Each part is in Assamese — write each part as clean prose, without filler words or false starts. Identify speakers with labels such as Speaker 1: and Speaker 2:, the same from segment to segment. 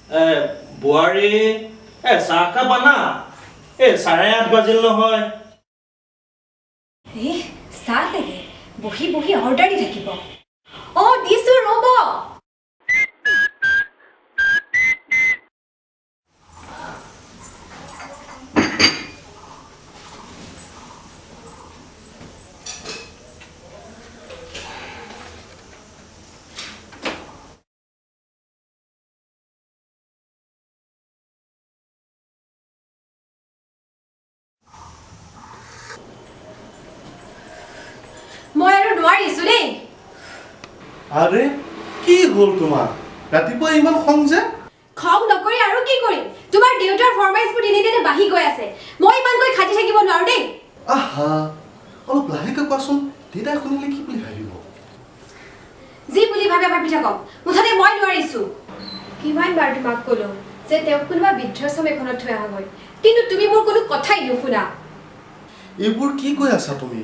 Speaker 1: বোৱাৰী চাহ একাপ আনা 8:30 বাজিল নহয়
Speaker 2: চাহ লাগে বহি বহি অৰ্ডাৰ দি থাকিব দিছো ৰ'ব মই আৰু নোৱাৰিছো দেই
Speaker 3: আৰে কি হ'ল তোমাৰ ৰাতিপুৱা ইমান খং যে
Speaker 2: খং নকৰি আৰু কি কৰিম তোমাৰ দেউতাৰ ফৰমাইজবোৰ দিনে দিনে বাঢ়ি গৈ আছে মই ইমানকৈ খাটি থাকিব নোৱাৰো দেই
Speaker 3: আহা অলপ লাহেকৈ কোৱাচোন দেউতাই শুনিলে কি বুলি ভাবিব
Speaker 2: যি বুলি ভাবে ভাবি থাকক মুঠতে মই নোৱাৰিছো কিমান বাৰ তোমাক ক'লো যে তেওঁক কোনোবা বৃদ্ধাশ্ৰম এখনত থৈ আহাগৈ কিন্তু তুমি মোৰ কোনো কথাই নুশুনা
Speaker 3: এইবোৰ কি কৈ আছা তুমি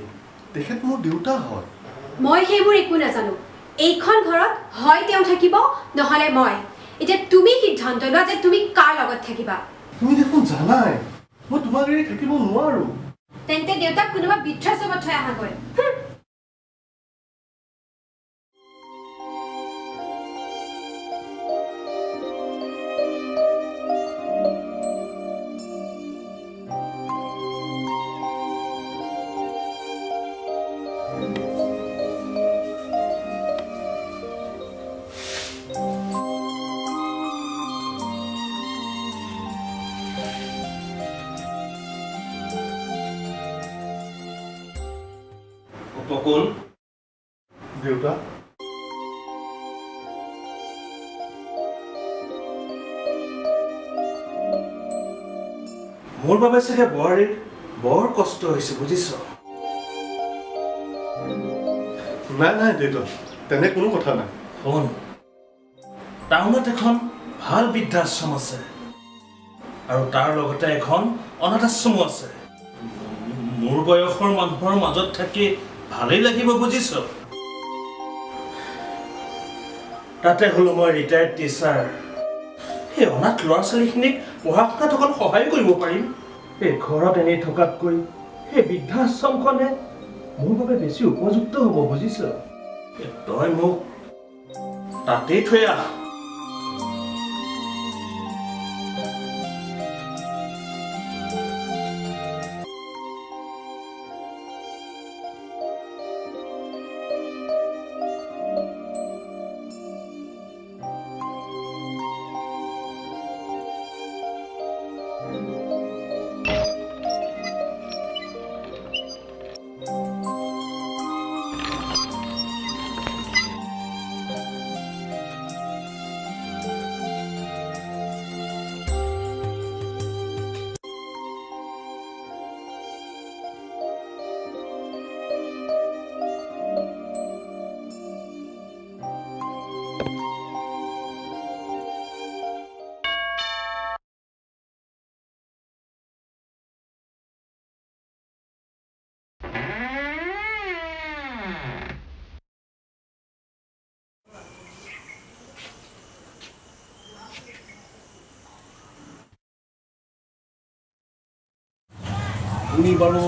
Speaker 3: তেখেত মোৰ দেউতা হয়
Speaker 2: মই সেইবোৰ একো নাজানো এইখন ঘৰত হয় তেওঁ থাকিব নহলে মই এতিয়া তুমি সিদ্ধান্ত লোৱা যে তুমি কাৰ লগত থাকিবা
Speaker 3: তুমি দেখোন জানাই মই তোমাক এৰি থাকিব নোৱাৰো
Speaker 2: তেন্তে দেউতাক কোনোবা বৃদ্ধাশ্ৰমত থৈ আহাগৈ
Speaker 1: উপকূল
Speaker 3: দেউতা
Speaker 1: মোৰ বাবে চাগে বোৱাৰীৰ বৰ কষ্ট হৈছে বুজিছ
Speaker 3: নাই নাই দেউতা তেনে কোনো কথা নাই
Speaker 1: শুন টাউনত এখন ভাল বৃদ্ধাশ্ৰম আছে আৰু তাৰ লগতে এখন অনাথ আশ্ৰমো আছে মোৰ বয়সৰ মানুহৰ মাজত থাকি ভালেই লাগিব বুজিছ তাতে হলো মই ৰিটায়াৰ্ড টিচাৰ সেই অনাথ ল'ৰা ছোৱালীখিনিক পঢ়া শুনাত অকণ সহায় কৰিব পাৰিম সেই ঘৰত এনেই থকাতকৈ সেই বৃদ্ধাশ্ৰমখনে মোৰ বাবে বেছি উপযুক্ত হ'ব বুজিছ তই মোক তাতেই থৈ আহ
Speaker 4: আপুনি বাৰু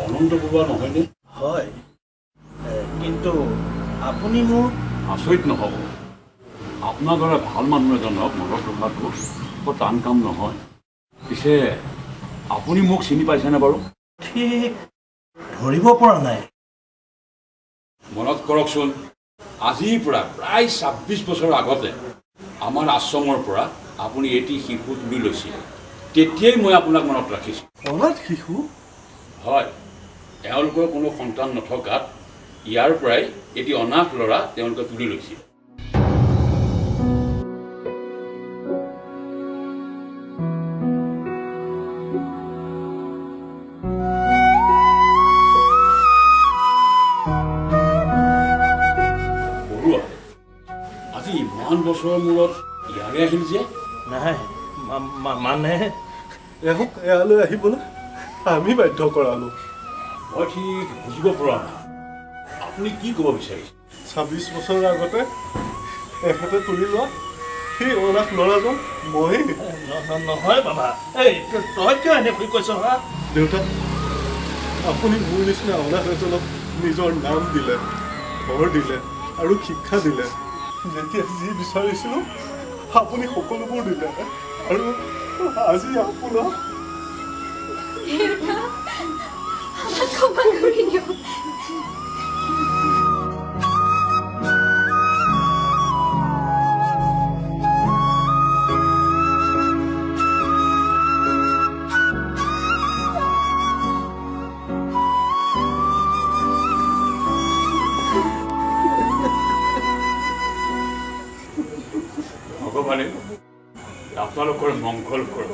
Speaker 4: অনন্ত বৰুৱা নহয়নে
Speaker 1: হয় কিন্তু আপুনি মোৰ
Speaker 4: আচৰিত নহ'ব আপোনাৰ দৰে ভাল মানুহ এজনক মনত ৰখাটো বৰ টান কাম নহয় পিছে আপুনি মোক চিনি পাইছেনে বাৰু
Speaker 1: ঠিক ধৰিব পৰা নাই
Speaker 4: মনত কৰকচোন আজিৰ পৰা প্ৰায় ২৬ বছৰ আগতে আমাৰ আশ্ৰমৰ পৰা আপুনি এটি শিশু তুলি লৈছিল তেতিয়াই মই আপোনাক মনত ৰাখিছোঁ
Speaker 3: অনাথ শিশু
Speaker 4: হয় তেওঁলোকৰ কোনো সন্তান নথকাত ইয়াৰ পৰাই এটি অনাথ ল'ৰা তেওঁলোকে তুলি লৈছিল বৰুৱা আজি ইমান বছৰৰ মূৰত ইয়াৰে আহিল যে
Speaker 1: নাই মানে
Speaker 3: এওক এয়ালৈ আহিবলৈ আমি বাধ্য কৰালো
Speaker 4: মই ঠিক বুজিব পৰা নাই আপুনি কি ক'ব বিচাৰিছে
Speaker 3: ২৬ বছৰৰ আগতে এখেতে তুলি লোৱা সেই অনাথ ল'ৰাজন মই।
Speaker 1: নহয় বাবা, এই তই কিয় এনেকৈ কৈছ হা?
Speaker 3: দেউতা, আপুনি মোৰ নিচিনা অনাথ এজনক নিজৰ নাম দিলে, ঘৰ দিলে আৰু শিক্ষা দিলে। যেতিয়া যি বিচাৰিছিলোঁ আপুনি সকলোবোৰ দিলে, আৰু আজি আপোনাক
Speaker 2: দেউতা, আমাক ক্ষমা কৰি দিয়ক।
Speaker 4: ভগৱানে আপোনালোকৰ মংগল কৰক।